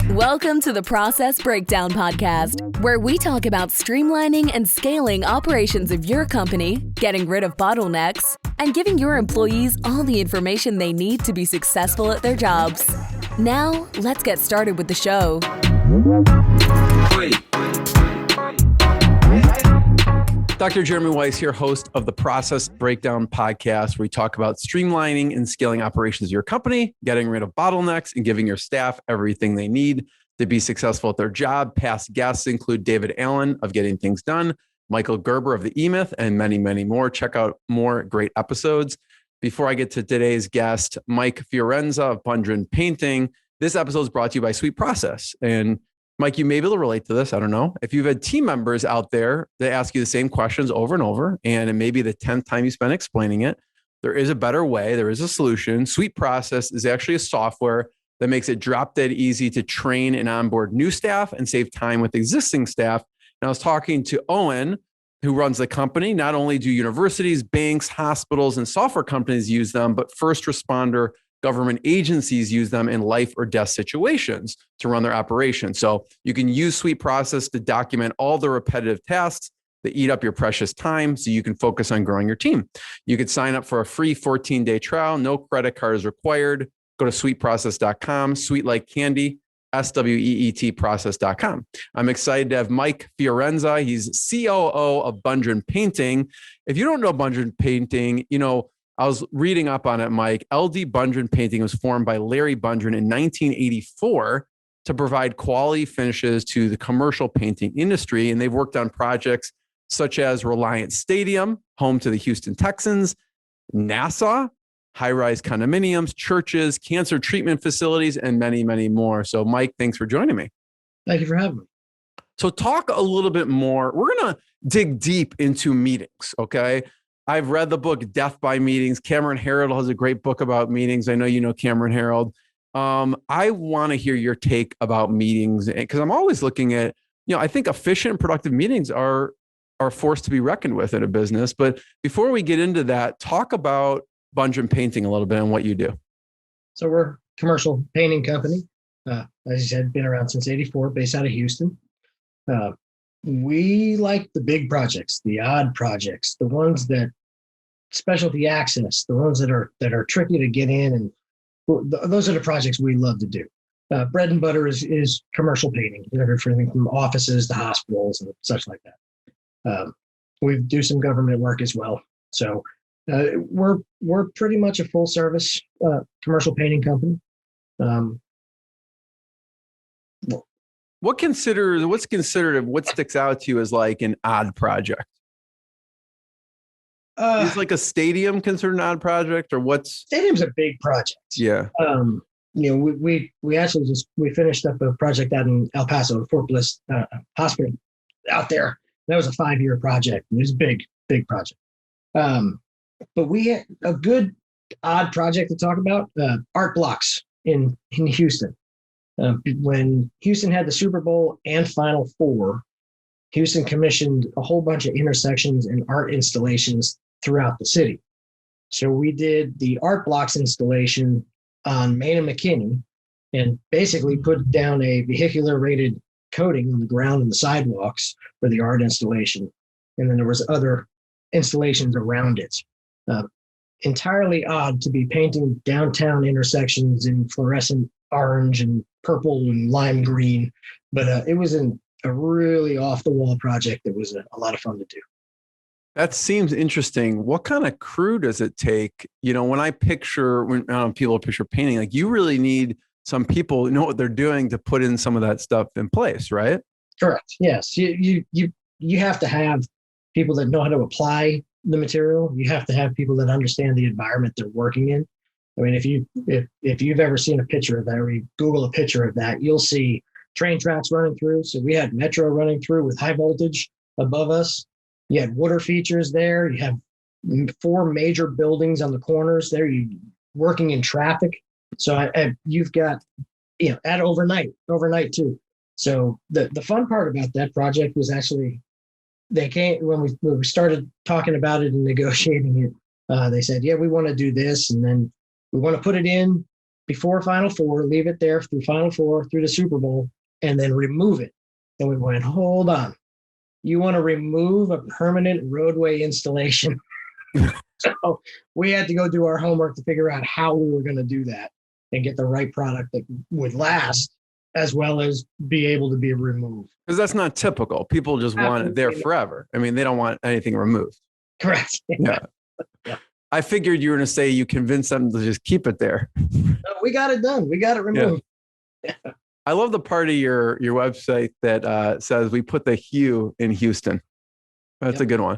Welcome to the Process Breakdown Podcast, where we talk about streamlining and scaling operations of your company, getting rid of bottlenecks, and giving your employees all the information they need to be successful at their jobs. Now, let's get started with the show. Dr. Jeremy Weisz here, host of the Process Breakdown Podcast, where we talk about streamlining and scaling operations of your company, getting rid of bottlenecks, and giving your staff everything they need to be successful at their job. Past guests include David Allen of Getting Things Done, Michael Gerber of the E-Myth, and many, many more. Check out more great episodes. Before I get to today's guest, Mike Fiorenza of Bundren Painting, this episode is brought to you by Sweet Process. And Mike, you may be able to relate to this. I don't know. If you've had team members out there that ask you the same questions over and over, and it may be the 10th time you spend explaining it, there is a better way. There is a solution. Sweet Process is actually a software that makes it drop dead easy to train and onboard new staff and save time with existing staff. And I was talking to Owen, who runs the company. Not only do universities, banks, hospitals, and software companies use them, but first responder government agencies use them in life or death situations to run their operations. So you can use Sweet Process to document all the repetitive tasks that eat up your precious time so you can focus on growing your team. You could sign up for a free 14-day trial. No credit card is required. Go to sweetprocess.com, sweet like candy, SWEET process.com. I'm excited to have Mike Fiorenza. He's COO of Bundren Painting. If you don't know Bundren Painting, I was reading up on it, Mike. LD Bundren Painting was formed by Larry Bundren in 1984 to provide quality finishes to the commercial painting industry. And they've worked on projects such as Reliant Stadium, home to the Houston Texans, NASA, high-rise condominiums, churches, cancer treatment facilities, and many, many more. So, Mike, thanks for joining me. Thank you for having me. So talk a little bit more. We're going to dig deep into meetings, okay? I've read the book Death by Meetings. Cameron Herold has a great book about meetings. I know you know Cameron Herold. I want to hear your take about meetings because I'm always looking at, I think efficient and productive meetings are a force to be reckoned with in a business. But before we get into that, talk about Bundren Painting a little bit and what you do. So we're a commercial painting company. As you said, been around since '84, based out of Houston. We like the big projects, the odd projects, the ones that specialty access, the ones that are tricky to get in, and those are the projects we love to do. Bread and butter is commercial painting, everything from offices to hospitals and such like that. We do some government work as well. So we're pretty much a full service commercial painting company. What sticks out to you as like an odd project? Is like a stadium considered an odd project, or what's? Stadium's a big project. Yeah. We actually we finished up a project out in El Paso, Fort Bliss Hospital out there. That was a 5-year project. It was a big project. But we had a good odd project to talk about, art blocks in Houston. When Houston had the Super Bowl and Final Four, Houston commissioned a whole bunch of intersections and art installations throughout the city. So we did the art blocks installation on Main and McKinney and basically put down a vehicular rated coating on the ground and the sidewalks for the art installation. And then there was other installations around it. Entirely odd to be painting downtown intersections in fluorescent orange and purple and lime green, but it was a really off-the-wall project that was a lot of fun to do. That seems interesting. What kind of crew does it take? When people picture painting, like you really need some people who know what they're doing to put in some of that stuff in place, right? Correct. Yes. You have to have people that know how to apply the material. You have to have people that understand the environment they're working in. I mean, if you've ever seen a picture of that, or you Google a picture of that, you'll see train tracks running through. So we had metro running through with high voltage above us. You had water features there. You have 4 major buildings on the corners there. You working in traffic. So you've got, at overnight too. So the fun part about that project was actually they came when we started talking about it and negotiating it. They said, yeah, we want to do this. And then we want to put it in before Final Four, leave it there through Final Four, through the Super Bowl, and then remove it. And we went, hold on. You want to remove a permanent roadway installation? So we had to go do our homework to figure out how we were going to do that and get the right product that would last as well as be able to be removed. Because that's not typical. People just want it there forever. I mean, they don't want anything removed. Correct. Yeah. I figured you were going to say you convinced them to just keep it there. No, we got it done. We got it removed. Yeah. I love the part of your website that says we put the hue in Houston. That's a good one.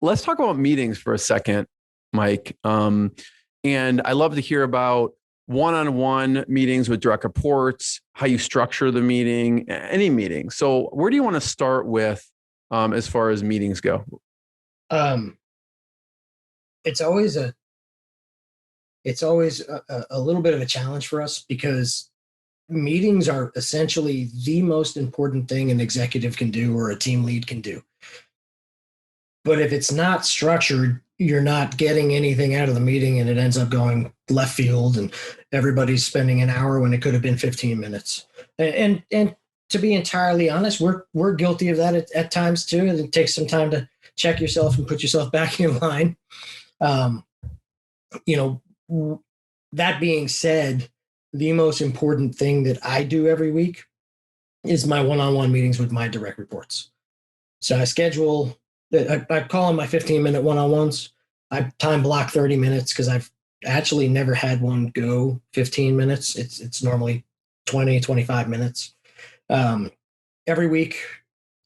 Let's talk about meetings for a second, Mike. And I love to hear about one-on-one meetings with direct reports, how you structure the meeting, any meeting. So where do you want to start with as far as meetings go? It's always a little bit of a challenge for us because meetings are essentially the most important thing an executive can do or a team lead can do. But if it's not structured, you're not getting anything out of the meeting and it ends up going left field and everybody's spending an hour when it could have been 15 minutes. And to be entirely honest, we're guilty of that at times too. And it takes some time to check yourself and put yourself back in line. That being said, the most important thing that I do every week is my one-on-one meetings with my direct reports. So I call them my 15-minute one-on-ones. I time block 30 minutes because I've actually never had one go 15 minutes. It's normally 20, 25 minutes. Every week,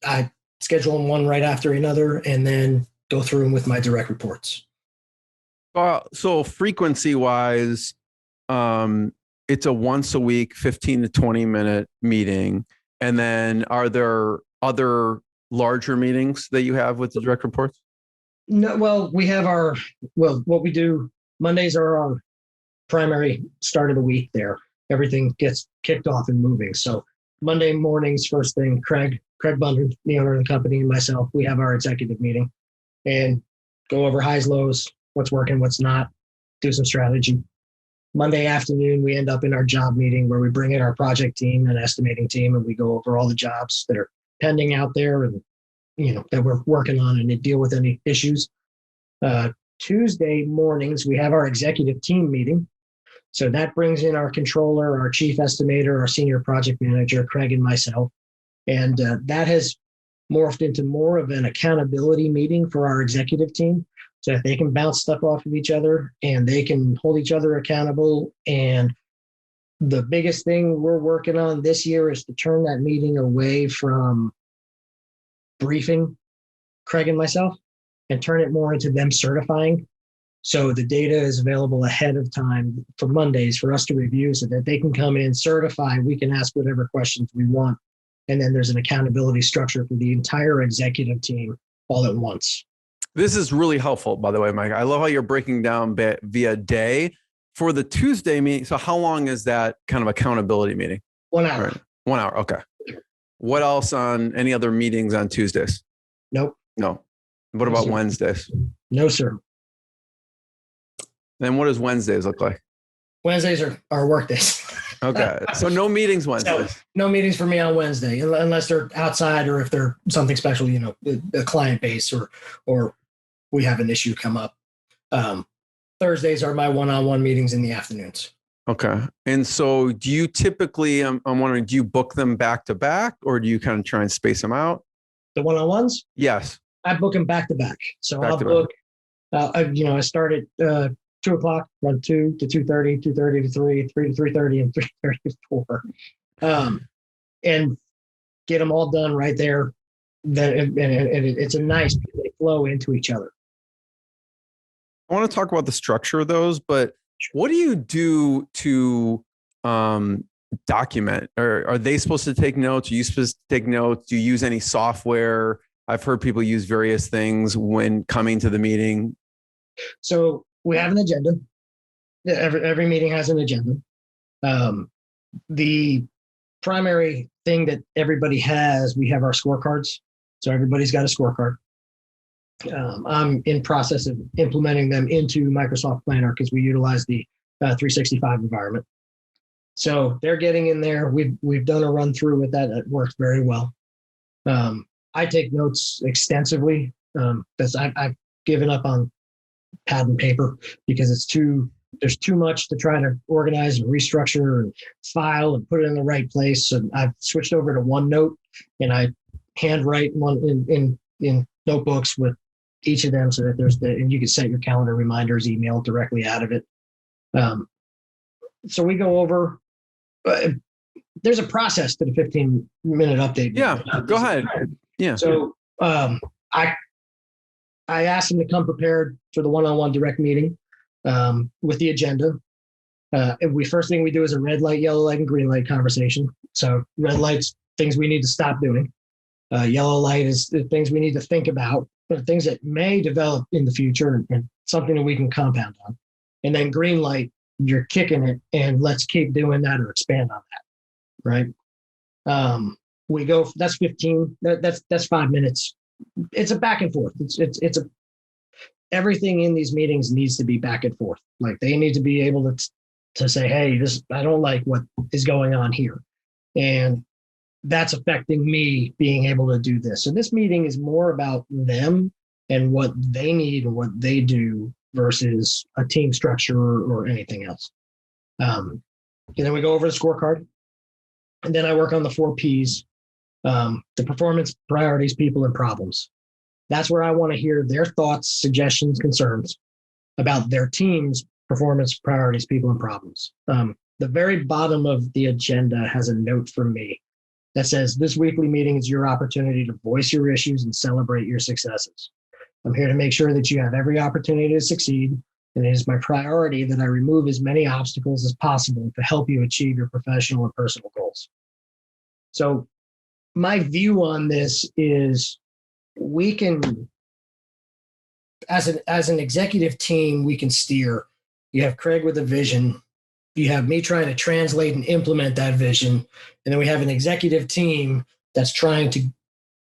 I schedule them one right after another and then go through them with my direct reports. So frequency-wise, it's a once a week, 15 to 20 minute meeting. And then are there other larger meetings that you have with the direct reports? No, well, we have what we do, Mondays are our primary start of the week there. Everything gets kicked off and moving. So Monday mornings, first thing, Craig Bunter, the owner of the company, and myself, we have our executive meeting and go over highs, lows, what's working, what's not, do some strategy. Monday afternoon, we end up in our job meeting where we bring in our project team and estimating team, and we go over all the jobs that are pending out there and, that we're working on and deal with any issues. Tuesday mornings, we have our executive team meeting. So that brings in our controller, our chief estimator, our senior project manager, Craig, and myself. And that has morphed into more of an accountability meeting for our executive team so that they can bounce stuff off of each other and they can hold each other accountable. And the biggest thing we're working on this year is to turn that meeting away from briefing Craig and myself and turn it more into them certifying. So the data is available ahead of time for Mondays for us to review so that they can come in, certify, we can ask whatever questions we want. And then there's an accountability structure for the entire executive team all at once. This is really helpful, by the way, Mike. I love how you're breaking down via day. For the Tuesday meeting, so how long is that kind of accountability meeting? 1 hour. Right. 1 hour, okay. What else on any other meetings on Tuesdays? Nope. No. What about Wednesdays? No, sir. Then what does Wednesdays look like? Wednesdays are work days. Okay. So no meetings Wednesdays. So, no meetings for me on Wednesday, unless they're outside or if they're something special, a client base or we have an issue come up. Thursdays are my one-on-one meetings in the afternoons. Okay. And so do you typically, I'm wondering, do you book them back to back or do you kind of try and space them out? The one-on-ones? Yes. I book them back to back. So Back I'll to book, I start at 2 o'clock, run 2 to 2:30, 2:30 to 3, 3 to 3:30, and 3:30 to 4. And get them all done right there. Then it's a nice, they flow into each other. I want to talk about the structure of those, but what do you do to document? Are they supposed to take notes? Are you supposed to take notes? Do you use any software? I've heard people use various things when coming to the meeting. So we have an agenda. Every meeting has an agenda. The primary thing that everybody has, we have our scorecards. So everybody's got a scorecard. I'm in process of implementing them into Microsoft Planner because we utilize the 365 environment. So they're getting in there. We've done a run through with that. It works very well. I take notes extensively because I've given up on pad and paper because there's too much to try to organize and restructure and file and put it in the right place. So I've switched over to OneNote, and I handwrite one in notebooks with each of them so that and you can set your calendar reminders, email directly out of it. So we go over, there's a process to the 15-minute update. Yeah, go ahead. Yeah. So I asked them to come prepared for the one-on-one direct meeting with the agenda. First thing we do is a red light, yellow light, and green light conversation. So red light's things we need to stop doing. Yellow light is the things we need to think about, but things that may develop in the future and something that we can compound on. And then green light, you're kicking it and let's keep doing that or expand on that. Right. We go, that's 15, that's 5 minutes. It's a back and forth. Everything in these meetings needs to be back and forth. Like they need to be able to say, hey, I don't like what is going on here. And that's affecting me being able to do this. So this meeting is more about them and what they need and what they do versus a team structure or anything else. And then we go over the scorecard. And then I work on the 4 Ps, the performance, priorities, people, and problems. That's where I want to hear their thoughts, suggestions, concerns about their team's performance, priorities, people, and problems. The very bottom of the agenda has a note from me that says, this weekly meeting is your opportunity to voice your issues and celebrate your successes. I'm here to make sure that you have every opportunity to succeed, and it is my priority that I remove as many obstacles as possible to help you achieve your professional and personal goals. So my view on this is we can, as an executive team, we can steer. You have Craig with a vision. You have me trying to translate and implement that vision. And then we have an executive team that's trying to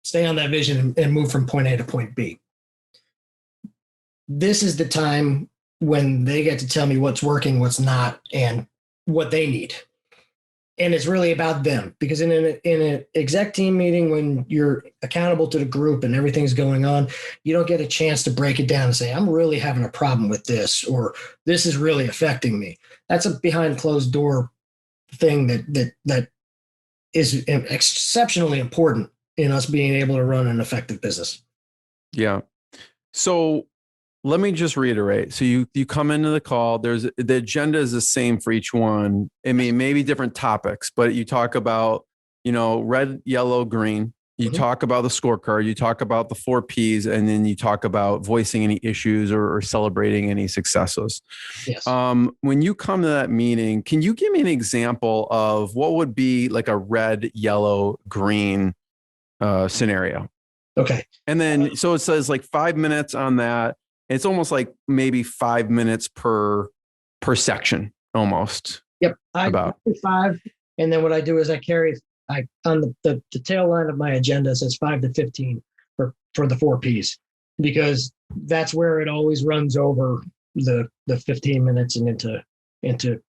stay on that vision and move from point A to point B. This is the time when they get to tell me what's working, what's not, and what they need. And it's really about them, because in an exec team meeting, when you're accountable to the group and everything's going on, you don't get a chance to break it down and say, I'm really having a problem with this, or this is really affecting me. That's a behind closed door thing that is exceptionally important in us being able to run an effective business. Yeah. So let me just reiterate. So you come into the call, the agenda is the same for each one. I mean, maybe different topics, but you talk about, red, yellow, green. You talk about the scorecard, you talk about the 4 Ps, and then you talk about voicing any issues or celebrating any successes. Yes. When you come to that meeting, can you give me an example of what would be like a red, yellow, green scenario? Okay. And then, so it says like 5 minutes on that. It's almost like maybe 5 minutes per section almost. Yep. I do 5. And then what I do is I on the tail line of my agenda says 5 to 15 for the 4 Ps, because that's where it always runs over the 15 minutes and into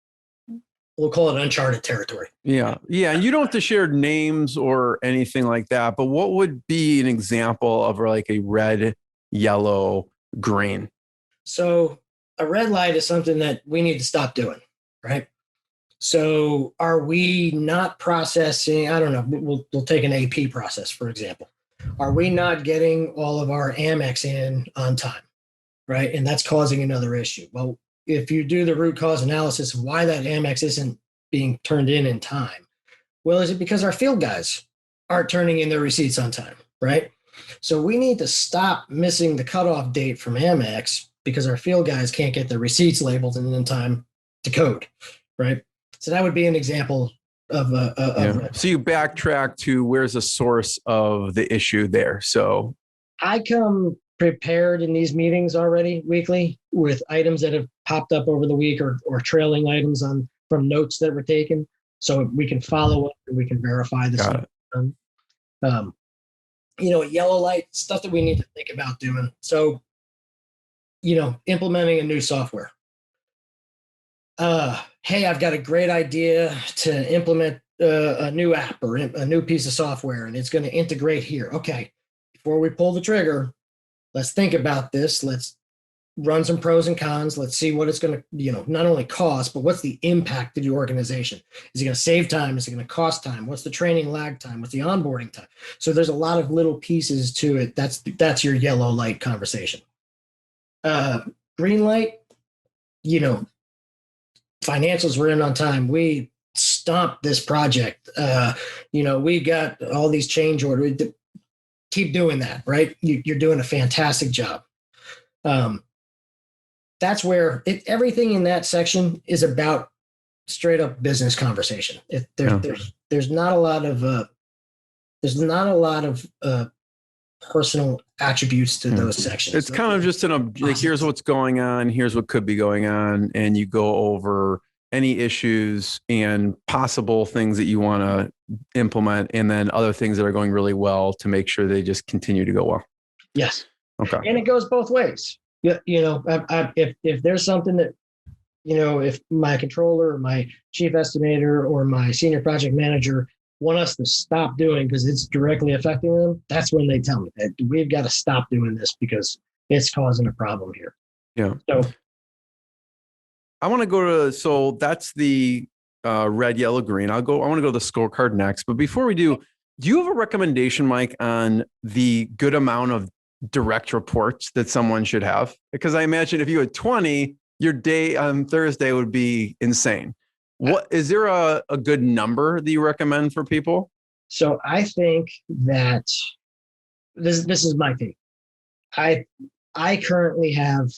we'll call it uncharted territory. Yeah. Yeah. And you don't have to share names or anything like that, but what would be an example of like a red, yellow, green? So a red light is something that we need to stop doing, right? So are we not processing? I don't know. We'll take an AP process, for example. Are we not getting all of our Amex in on time, right? And that's causing another issue. Well, if you do the root cause analysis of why that Amex isn't being turned in time, well, is it because our field guys aren't turning in their receipts on time, right? So we need to stop missing the cutoff date from Amex because our field guys can't get their receipts labeled in time to code, right? So that would be an example of So you backtrack to where's the source of the issue there. So I come prepared in these meetings already weekly with items that have popped up over the week or trailing items from notes that were taken, so we can follow up and we can verify this. yellow light stuff that we need to think about doing. So, implementing a new software. Hey, I've got a great idea to implement a new app or a new piece of software, and it's going to integrate here. Okay, before we pull the trigger, let's think about this. Let's run some pros and cons. Let's see what it's going to, not only cost, but what's the impact to the organization? Is it going to save time? Is it going to cost time? What's the training lag time? What's the onboarding time? So there's a lot of little pieces to it. That's your yellow light conversation. Green light, financials were in on time. We stomped this project. We got all these change orders. Keep doing that, right? You're doing a fantastic job. That's where everything in that section is about straight up business conversation. There's not a lot of personal attributes to those sections. It's kind of just here's what's going on, here's what could be going on, and you go over any issues and possible things that you want to implement, and then other things that are going really well to make sure they just continue to go well. Yes. Okay. And it goes both ways. If there's something that, if my controller or my chief estimator or my senior project manager want us to stop doing because it's directly affecting them, that's when they tell me that we've got to stop doing this because it's causing a problem here. Yeah. So I want to go so that's the red, yellow, green. I want to go to the scorecard next. But before we do you have a recommendation, Mike, on the good amount of direct reports that someone should have? Because I imagine if you had 20, your day on Thursday would be insane. What is there a good number that you recommend for people? So I think that this is my thing. I currently have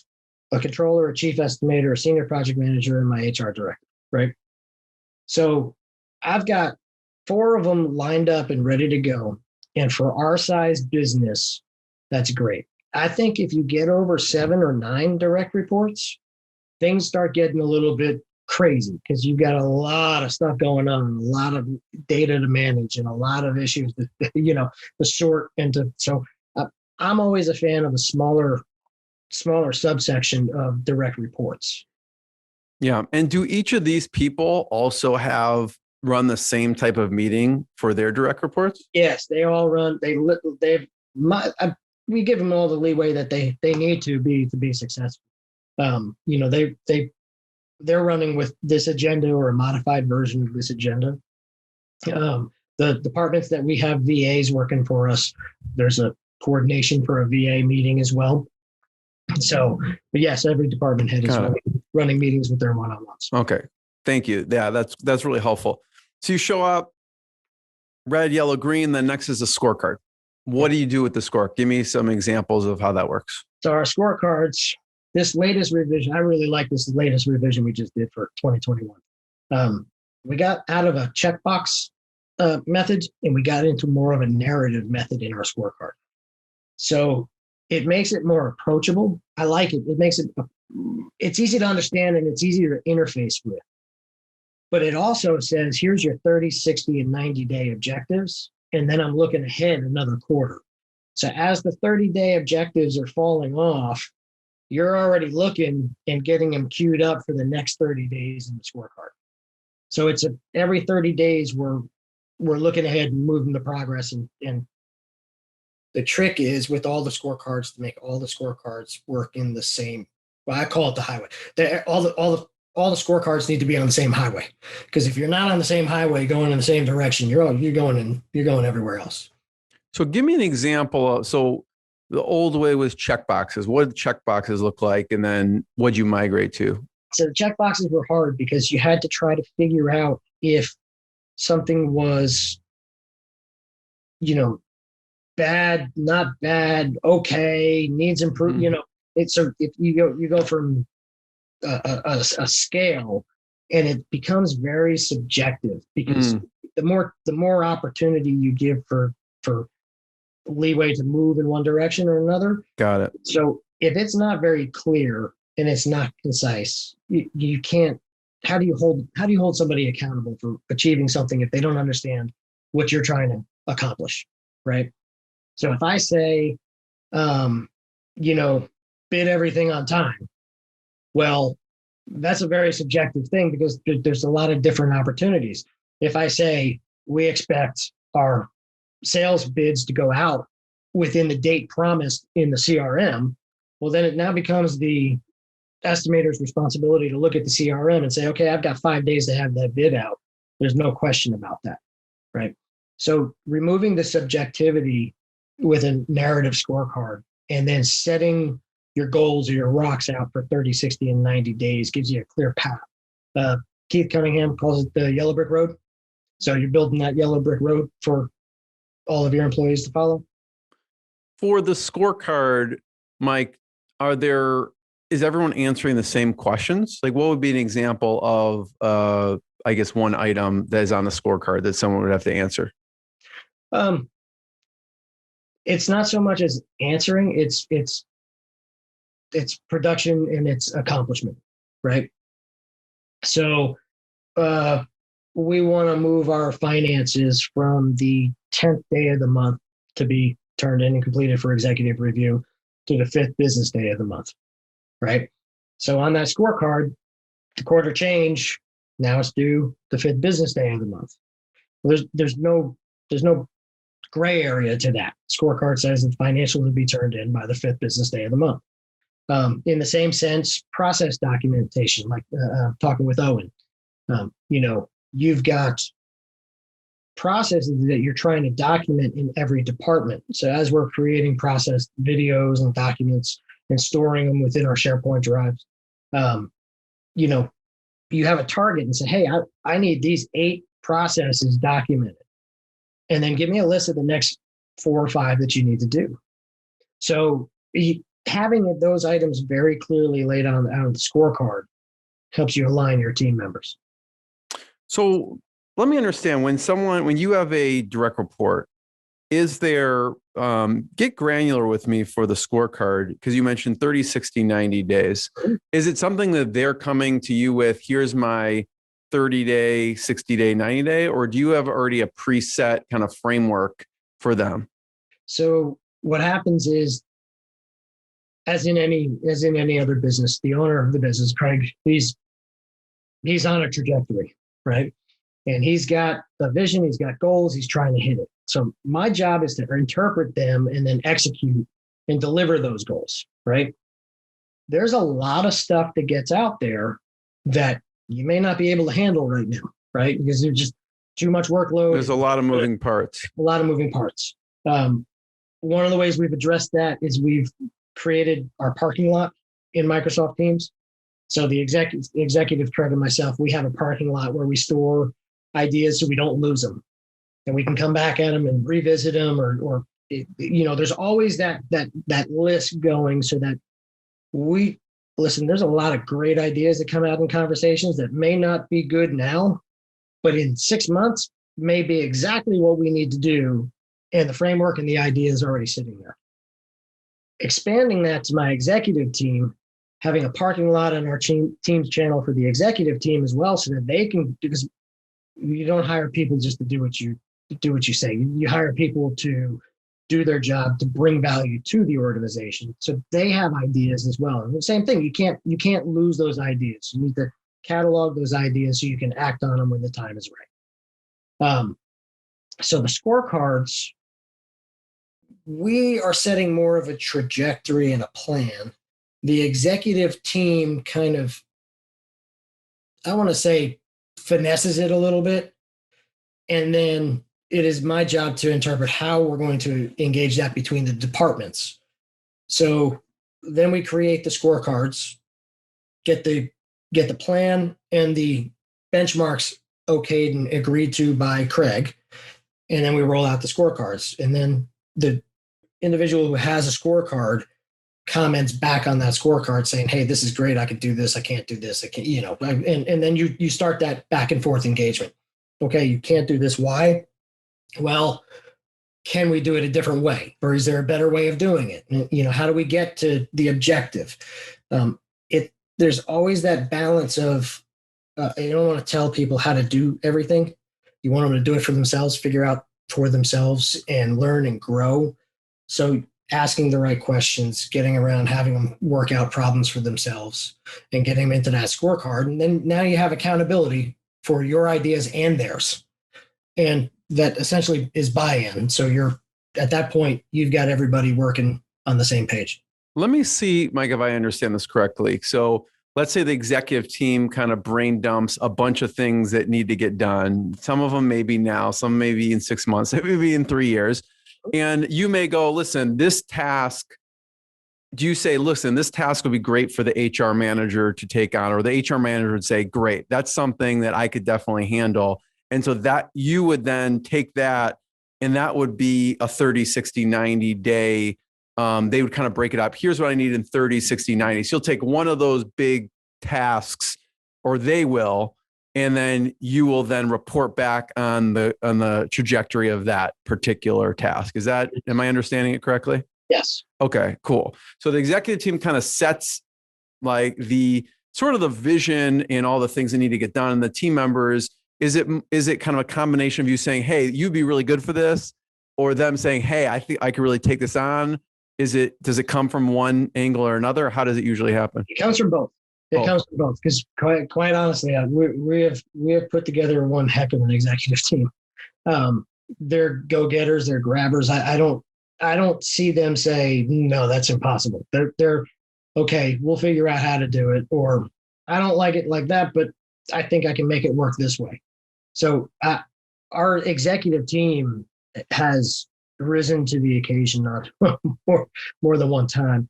a controller, a chief estimator, a senior project manager, and my HR director, right? So I've got 4 of them lined up and ready to go. And for our size business, that's great. I think if you get over 7 or 9 direct reports, things start getting a little bit crazy because you've got a lot of stuff going on, a lot of data to manage, and a lot of issues to sort into. So I'm always a fan of a smaller subsection of direct reports. Yeah. And do each of these people also run the same type of meeting for their direct reports? Yes, they all run. We give them all the leeway that they need to be successful. They're running with this agenda or a modified version of this agenda. The departments that we have VAs working for us, there's a coordination for a VA meeting as well. So, but yes, every department head is running meetings with their one-on-ones. Okay. Thank you. Yeah, that's really helpful. So you show up, red, yellow, green, then next is a scorecard. What do you do with the score? Give me some examples of how that works. So our scorecards, this latest revision, I really like this latest revision we just did for 2021. We got out of a checkbox method and we got into more of a narrative method in our scorecard. So it makes it more approachable. I like it. It makes it's easy to understand and it's easier to interface with. But it also says, here's your 30, 60, and 90-day objectives. And then I'm looking ahead another quarter. So as the 30-day objectives are falling off, you're already looking and getting them queued up for the next 30 days in the scorecard. So it's every 30 days we're looking ahead and moving the progress. And the trick is with all the scorecards to make all the scorecards work in the same, well, I call it the highway. All the scorecards need to be on the same highway, because if you're not on the same highway going in the same direction, you're going everywhere else. So give me an example. So the old way was checkboxes. What did checkboxes look like? And then what'd you migrate to? So the checkboxes were hard because you had to try to figure out if something was, bad, not bad, okay, needs improvement. So if you go from a scale, and it becomes very subjective because the more opportunity you give for leeway to move in one direction or another. Got it. So if it's not very clear and it's not concise, you can't. How do you hold somebody accountable for achieving something if they don't understand what you're trying to accomplish, right? So if I say, you know, bid everything on time, well, that's a very subjective thing because there's a lot of different opportunities. If I say we expect our sales bids to go out within the date promised in the CRM, well, then it now becomes the estimator's responsibility to look at the CRM and say, okay, I've got 5 days to have that bid out. There's no question about that, right? So removing the subjectivity with a narrative scorecard and then setting your goals or your rocks out for 30, 60, and 90 days gives you a clear path. Keith Cunningham calls it the yellow brick road. So you're building that yellow brick road for all of your employees to follow. For the scorecard, Mike, is everyone answering the same questions? Like, what would be an example of, I guess, one item that is on the scorecard that someone would have to answer? It's not so much as answering; it's production and its accomplishment, right? So, we want to move our finances from the 10th day of the month to be turned in and completed for executive review to the 5th business day of the month, right? So on that scorecard, the quarter change, now it's due the 5th business day of the month. There's no gray area to that. Scorecard says that financials will be turned in by the 5th business day of the month. In the same sense, process documentation, like talking with Owen, you've got processes that you're trying to document in every department. So as we're creating process videos and documents and storing them within our SharePoint drives, you have a target and say, hey, I need these 8 processes documented. And then give me a list of the next 4 or 5 that you need to do. So having those items very clearly laid out on the scorecard helps you align your team members. So let me understand, when you have a direct report, is there, get granular with me for the scorecard, because you mentioned 30, 60, 90 days. Is it something that they're coming to you with, here's my 30-day, 60-day, 90-day, or do you have already a preset kind of framework for them? So what happens is, as in any other business, the owner of the business, Craig, he's on a trajectory, right? And he's got a vision, he's got goals, he's trying to hit it. So my job is to interpret them and then execute and deliver those goals, right? There's a lot of stuff that gets out there that you may not be able to handle right now, right? Because there's just too much workload. There's a lot of moving parts. One of the ways we've addressed that is we've created our parking lot in Microsoft Teams. So the executive Craig and myself, we have a parking lot where we store ideas so we don't lose them, and we can come back at them and revisit them, or there's always that list going, so that there's a lot of great ideas that come out in conversations that may not be good now, but in 6 months may be exactly what we need to do, and the framework and the idea is already sitting there. Expanding that to my executive team, having a parking lot on our Teams channel for the executive team as well, so that they can, because you don't hire people just to do what you say. You hire people to do their job, to bring value to the organization. So they have ideas as well. And the same thing, you can't lose those ideas. You need to catalog those ideas so you can act on them when the time is right. So the scorecards, we are setting more of a trajectory and a plan. The executive team kind of, I want to say, finesses it a little bit. And then it is my job to interpret how we're going to engage that between the departments. So then we create the scorecards, get the plan and the benchmarks okayed and agreed to by Craig, and then we roll out the scorecards. And then the individual who has a scorecard comments back on that scorecard saying, hey, this is great. I could do this. I can't do this. I can't, and then you start that back and forth engagement. Okay, you can't do this. Why? Well, can we do it a different way? Or is there a better way of doing it? How do we get to the objective? There's always that balance of, you don't want to tell people how to do everything. You want them to do it for themselves, figure out for themselves and learn and grow. So asking the right questions, getting around, having them work out problems for themselves and getting them into that scorecard. And then now you have accountability for your ideas and theirs. And that essentially is buy-in. So you're at that point, you've got everybody working on the same page. Let me see, Mike, if I understand this correctly. So let's say the executive team kind of brain dumps a bunch of things that need to get done. Some of them maybe now, some maybe in 6 months, maybe in 3 years. And you may go, listen, this task, do you say, listen, this task would be great for the HR manager to take on, or the HR manager would say, great, that's something that I could definitely handle. And so that you would then take that, and that would be a 30, 60, 90 day. They would kind of break it up. Here's what I need in 30, 60, 90. So you'll take one of those big tasks, or they will, and then you will then report back on the trajectory of that particular task. Am I understanding it correctly? Yes. Okay, cool. So the executive team kind of sets like the sort of the vision and all the things that need to get done. And the team members, is it kind of a combination of you saying, hey, you'd be really good for this, or them saying, hey, I think I could really take this on? Does it come from one angle or another? How does it usually happen? It comes from both. It comes from both, because quite honestly, we have put together one heck of an executive team. They're go-getters, they're grabbers. I don't see them say, no, that's impossible. They're okay, we'll figure out how to do it, or I don't like it like that, but I think I can make it work this way. So our executive team has risen to the occasion not more than one time.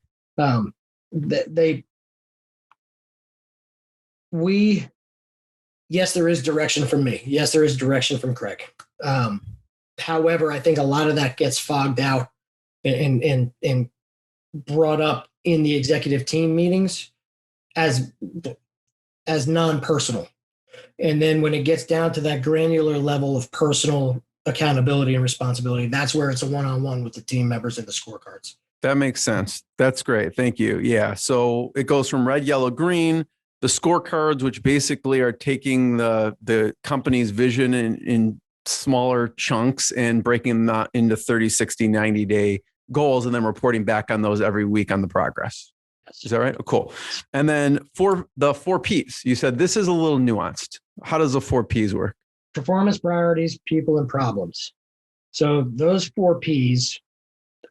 Yes, there is direction from me. Yes, there is direction from Craig. However, I think a lot of that gets fogged out and brought up in the executive team meetings as non-personal. And then when it gets down to that granular level of personal accountability and responsibility, that's where it's a one-on-one with the team members and the scorecards. That makes sense. That's great. Thank you. Yeah. So it goes from red, yellow, green, the scorecards, which basically are taking the company's vision in smaller chunks and breaking them into 30, 60, 90 day goals, and then reporting back on those every week on the progress. Is that right? Oh, cool. And then for the 4 Ps, you said this is a little nuanced. How does the 4 Ps work? Performance, priorities, people, and problems. So those 4 Ps,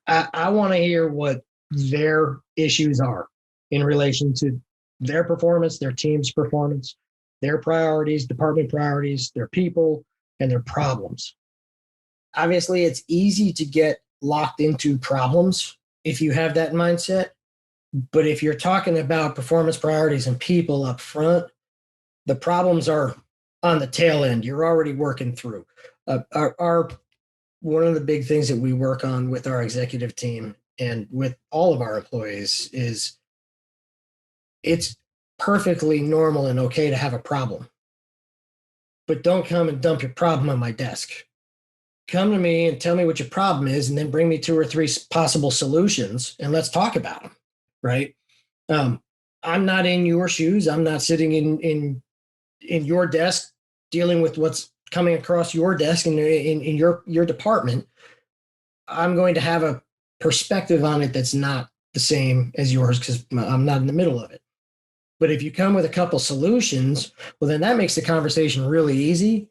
I want to hear what their issues are in relation to their performance, their team's performance, their priorities, department priorities, their people, and their problems. Obviously, it's easy to get locked into problems if you have that mindset. But if you're talking about performance priorities and people up front, the problems are on the tail end. You're already working through. One of the big things that we work on with our executive team and with all of our employees is it's perfectly normal and okay to have a problem. But don't come and dump your problem on my desk. Come to me and tell me what your problem is, and then bring me 2 or 3 possible solutions, and let's talk about them. Right? I'm not in your shoes. I'm not sitting in your desk dealing with what's coming across your desk in your department. I'm going to have a perspective on it that's not the same as yours because I'm not in the middle of it. But if you come with a couple solutions, well, then that makes the conversation really easy.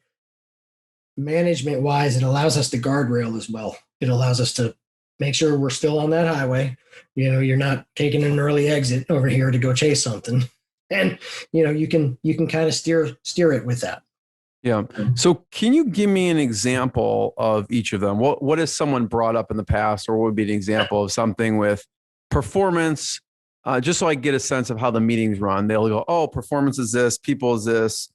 Management wise, it allows us to guardrail as well. It allows us to make sure we're still on that highway. You're not taking an early exit over here to go chase something. And, you can kind of steer it with that. Yeah. So can you give me an example of each of them? What has someone brought up in the past, or what would be an example of something with performance? Just so I get a sense of how the meetings run. They'll go, oh, performance is this, people is this,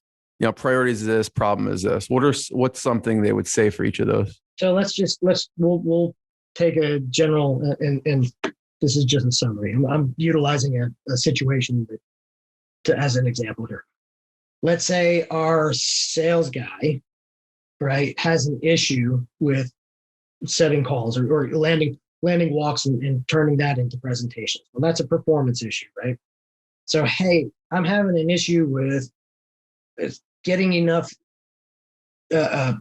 priorities is this, problem is this. What's something they would say for each of those? So we'll take a general, and this is just a summary. I'm utilizing a situation as an example here. Let's say our sales guy, right, has an issue with setting calls or landing walks and turning that into presentations. Well, that's a performance issue, right? So, hey, I'm having an issue with getting enough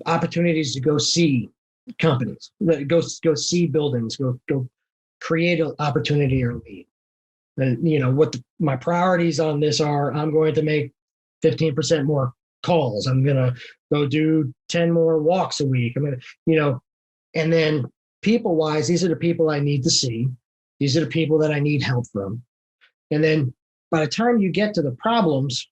opportunities to go see companies, go see buildings, go create an opportunity or lead. And what my priorities on this are: I'm going to make 15% more calls. I'm going to go do 10 more walks a week. I'm going to, and then people wise, these are the people I need to see. These are the people that I need help from. And then by the time you get to the problems,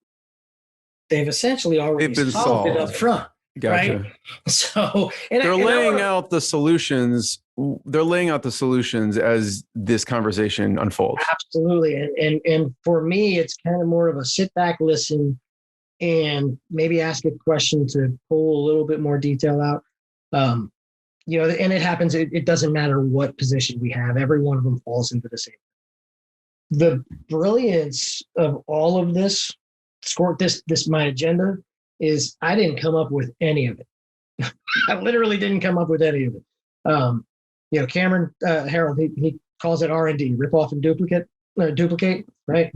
they've essentially already solved it up front. Gotcha. Right? So they're laying out the solutions. They're laying out the solutions as this conversation unfolds. Absolutely. And for me, it's kind of more of a sit back, listen, and maybe ask a question to pull a little bit more detail out. And it happens. It doesn't matter what position we have. Every one of them falls into the same. The brilliance of all of this, my agenda is I didn't come up with any of it. I literally didn't come up with any of it. Cameron Harold, he calls it R&D, rip off and duplicate, right?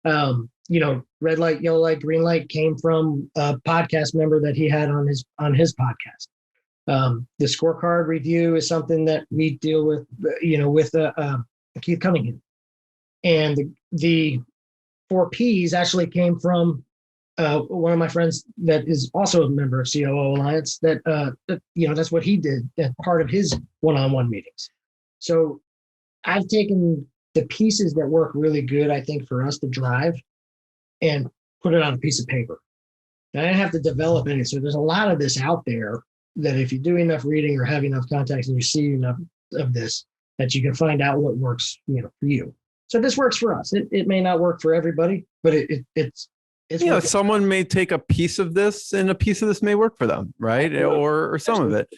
Red light, yellow light, green light came from a podcast member that he had on his podcast. The scorecard review is something that we deal with, with Keith Cunningham. And the 4 Ps actually came from one of my friends that is also a member of COO Alliance. That's what he did as part of his one-on-one meetings. So I've taken the pieces that work really good, I think, for us to drive and put it on a piece of paper. And I didn't have to develop any. So there's a lot of this out there that if you do enough reading or have enough contacts and you see enough of this, that you can find out what works, for you. So this works for us. It may not work for everybody, but it's someone may take a piece of this and a piece of this may work for them, right? Or some of it.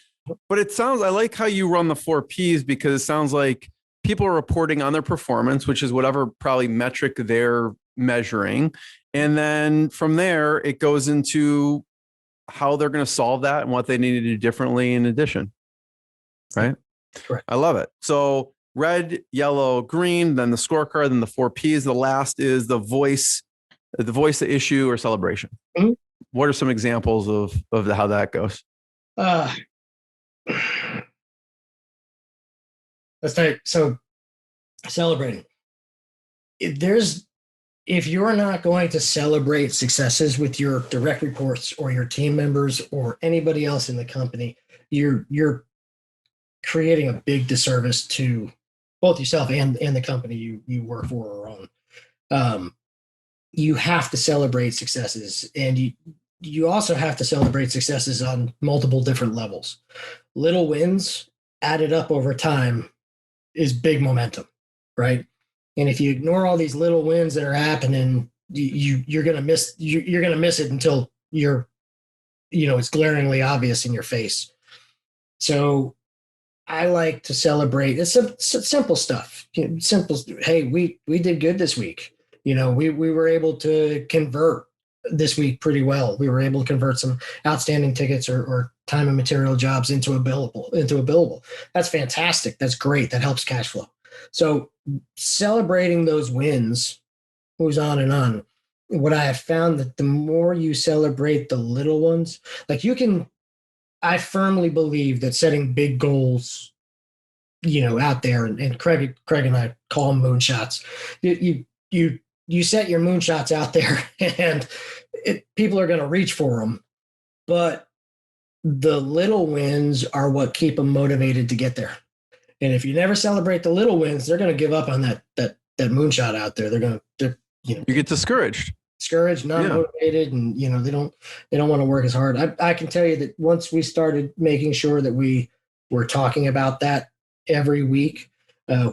But I like how you run the 4 Ps, because it sounds like people are reporting on their performance, which is whatever probably metric they're measuring. And then from there, it goes into how they're going to solve that and what they need to do differently in addition. Right? Correct. I love it. So red, yellow, green, then the scorecard, then the 4 Ps. The last is the voice, the issue or celebration. Mm-hmm. What are some examples of how that goes? So celebrating. If you're not going to celebrate successes with your direct reports or your team members or anybody else in the company, you're creating a big disservice to both yourself and the company you work for or own. You have to celebrate successes, and you also have to celebrate successes on multiple different levels. Little wins added up over time is big momentum, right? And if you ignore all these little wins that are happening, you're gonna miss it until it's glaringly obvious in your face. So I like to celebrate. It's simple stuff. Simple. Hey, we did good this week. We were able to convert this week pretty well. We were able to convert some outstanding tickets or time and material jobs into a billable. That's fantastic. That's great. That helps cash flow. So celebrating those wins moves on and on. What I have found that the more you celebrate the little ones, I firmly believe that setting big goals, out there, and Craig and I call them moonshots. You set your moonshots out there, and people are going to reach for them, but the little wins are what keep them motivated to get there. And if you never celebrate the little wins, they're going to give up on that moonshot out there. You get discouraged, not motivated, and they don't want to work as hard. I can tell you that once we started making sure that we were talking about that every week,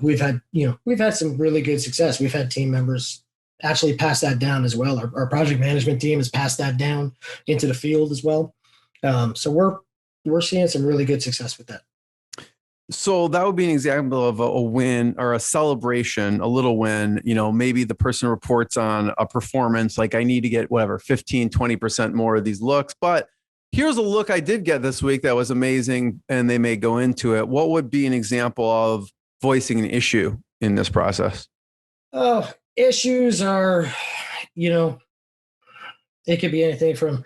we've had some really good success. We've had team members actually pass that down as well. Our project management team has passed that down into the field as well. So we're seeing some really good success with that. So that would be an example of a win or a celebration, a little win. Maybe the person reports on a performance, like I need to get 15, 20% more of these looks, but here's a look I did get this week that was amazing, and they may go into it. What would be an example of voicing an issue in this process? Oh, issues are, it could be anything from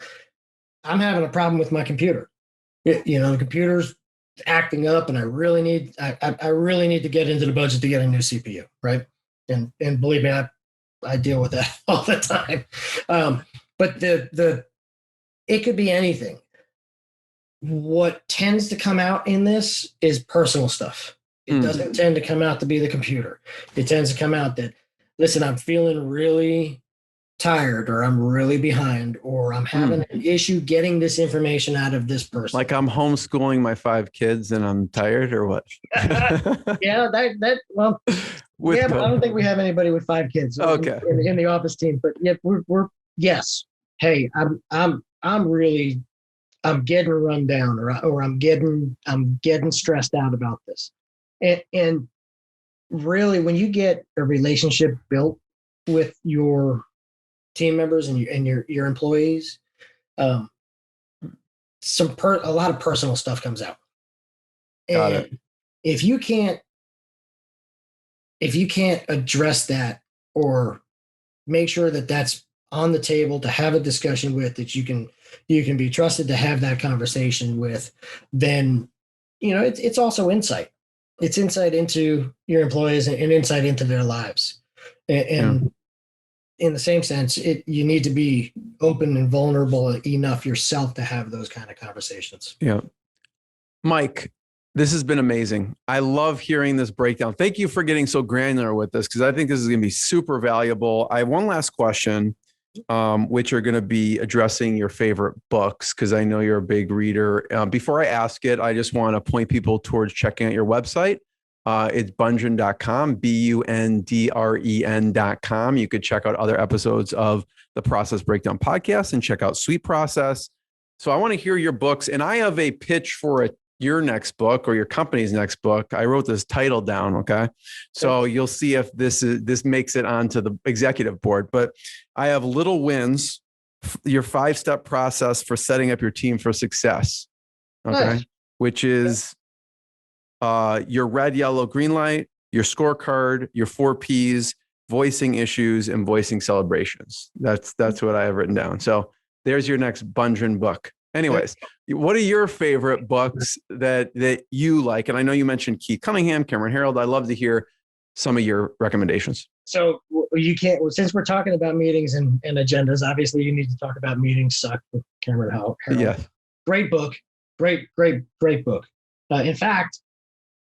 I'm having a problem with my computer. The computer's acting up, and I really need to get into the budget to get a new CPU, right? And believe me, I deal with that all the time. But it could be anything. What tends to come out in this is personal stuff. It doesn't tend to come out to be the computer. It tends to come out that, listen, I'm feeling really tired, or I'm really behind, or I'm having an issue getting this information out of this person. Like I'm homeschooling my 5 kids and I'm tired, or what? Yeah, well, but I don't think we have anybody with 5 kids in the office team, but yet we're yes. Hey, I'm getting run down, or I'm getting stressed out about this. And really, when you get a relationship built with your team members and your employees, a lot of personal stuff comes out. Got it. If you can't address that, or make sure that that's on the table to have a discussion with, that you can be trusted to have that conversation with, then it's also insight. It's insight into your employees and insight into their lives. And in the same sense, you need to be open and vulnerable enough yourself to have those kind of conversations. Yeah. Mike, this has been amazing. I love hearing this breakdown. Thank you for getting so granular with this, because I think this is going to be super valuable. I have one last question, which are going to be addressing your favorite books, because I know you're a big reader. Before I ask it, I just want to point people towards checking out your website. It's bundren.com, BUNDREN.com. You could check out other episodes of the Process Breakdown podcast and check out Sweet Process. So I want to hear your books, and I have a pitch for your next book, or your company's next book. I wrote this title down. Okay. So you'll see if this makes it onto the executive board, but I have Little Wins, your 5-step process for setting up your team for success. Okay. Nice. Which is your red, yellow, green light, your scorecard, your 4 Ps, voicing issues, and voicing celebrations. That's what I have written down. So there's your next Bundren book. Anyways, what are your favorite books that you like? And I know you mentioned Keith Cunningham, Cameron Herold. I'd love to hear some of your recommendations. So since we're talking about meetings and agendas, obviously you need to talk about Meetings Suck with Cameron Herold. Yeah. Great book. Great book. In fact,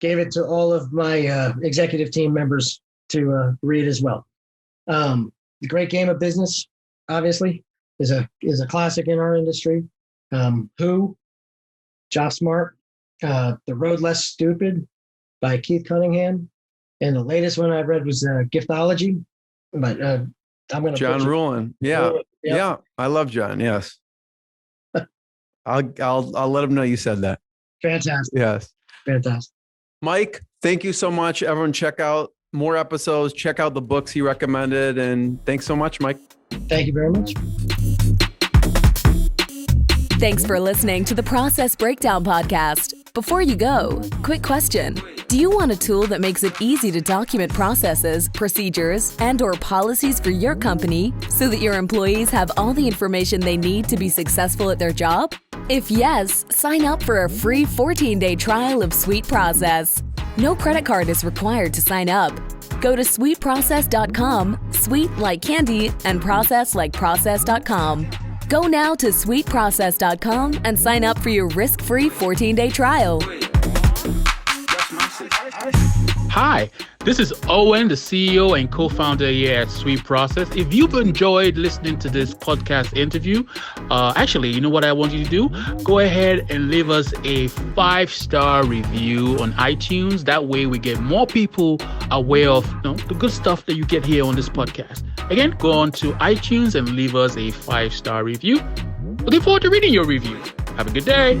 gave it to all of my executive team members to read as well. The Great Game of Business, obviously, is a classic in our industry. Who, Job Smart, The Road Less Stupid by Keith Cunningham, and the latest one I've read was Giftology, but I'm going to John Ruhlin. Yeah, yeah, I love John. Yes, I'll let him know you said that. Fantastic. Yes, fantastic. Mike, thank you so much. Everyone, check out more episodes. Check out the books he recommended, and thanks so much, Mike. Thank you very much. Thanks for listening to the Process Breakdown podcast. Before you go, quick question. Do you want a tool that makes it easy to document processes, procedures, and/or policies for your company so that your employees have all the information they need to be successful at their job? If yes, sign up for a free 14-day trial of Sweet Process. No credit card is required to sign up. Go to sweetprocess.com, sweet like candy, and process like process.com. Go now to sweetprocess.com and sign up for your risk-free 14-day trial. Hi, this is Owen, the CEO and co-founder here at Sweet Process. If you've enjoyed listening to this podcast interview, actually, you know what I want you to do? Go ahead and leave us a 5-star review on iTunes. That way we get more people aware of the good stuff that you get here on this podcast. Again, go on to iTunes and leave us a 5-star review. Looking forward to reading your review. Have a good day.